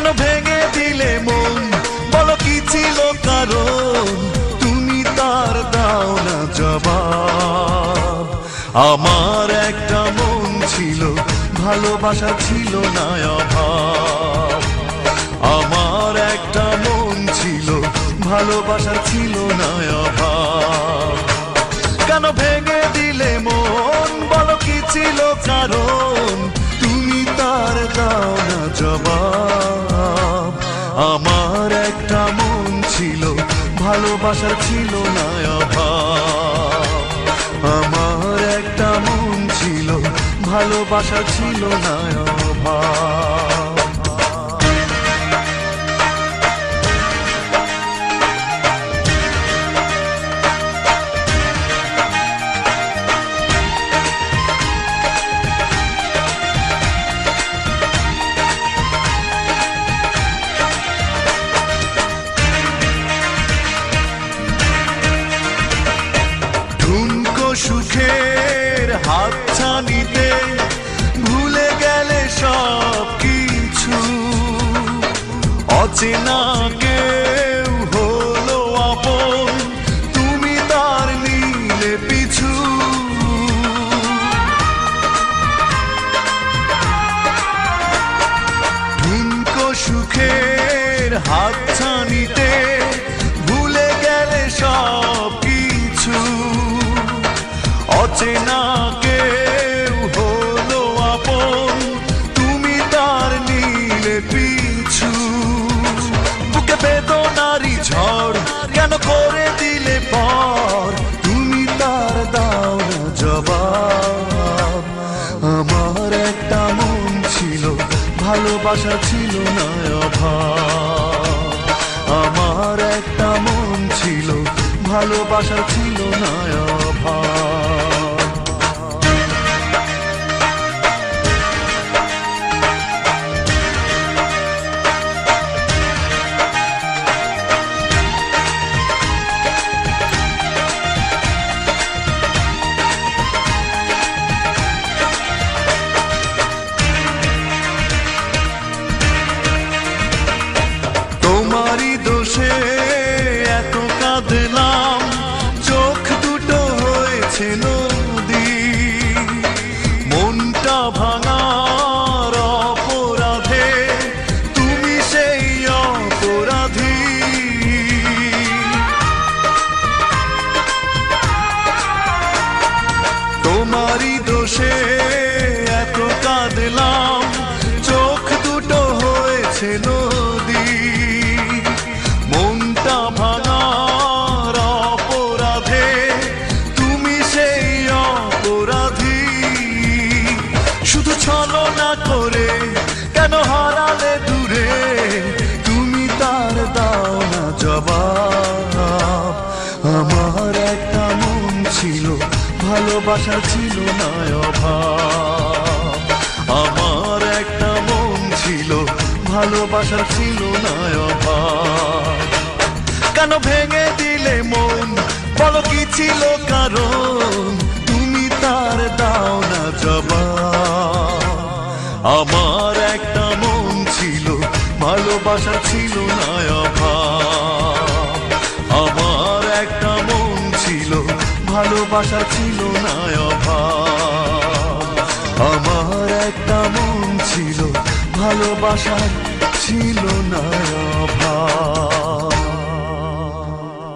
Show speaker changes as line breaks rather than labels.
কেন ভেঙে দিলে মন, বলো কি ছিল কারণ, তুমি তার দাও না জবাব। আমার একটা মন ছিল, ভালোবাসা ছিল না অভাব। আমার একটা মন ছিল, ভালোবাসা ছিল না অভাব। কেন ভেঙে দিলে মন, বলো কি ছিল কারণ, তুমি তার দাও না জবাব। আমার একটা মন ছিল, ভালোবাসা ছিল না অভাব। আমার একটা মন ছিল, ভালোবাসা ছিল না অভাব। সুখের হাতছানিতে ভুলে গেলে সব কিছু, অচেনা কেউ হলো আপন, তুমি তার নিলে পিছু। ঠুনকো সুখের হাতছানিতে ভুলে গেলে সব কিছু, অচেনা কেউ হলো আপন, তুমি তার নিলে পিছু। বুকে বেদনারি ঝড় কেন করে দিলে পর, তুমি তার দাও না জবাব। আমার একটা মন ছিল, ভালোবাসা ছিল না অভাব। আমার একটা মন ছিল, ভালোবাসা ছিল না অভাব। তোমারই দোষে এত কাঁদলাম, চোখ দুটো হয়েছে নদী। মনটা ভাঙার অপরাধে তুমি সেই অপরাধী। তোমারই দোষে এত কাঁদলাম, চোখ দুটো হয়েছে নদী। মনটা ভাঙার অপরাধে তুমি সেই অপরাধী। শুধু ছলনা করে কেন হারালে দূরে, তুমি তার দাও না জবাব। আমার একটা মন ছিল, ভালোবাসা ছিল না অভাব। আমার একটা মন ছিল, ভালোবাসা ছিল না অভাব। কেন ভেঙে দিলে মন, বলো কি ছিল কারণ, তুমি তার দাও না জবাব। আমার একটা মন ছিল, ভালোবাসা ছিল না অভাব। আমার একটা মন ছিল, ভালোবাসা ছিল না অভাব। আমার একটা মন ছিল, ভালোবাসা ছিল না অভাব।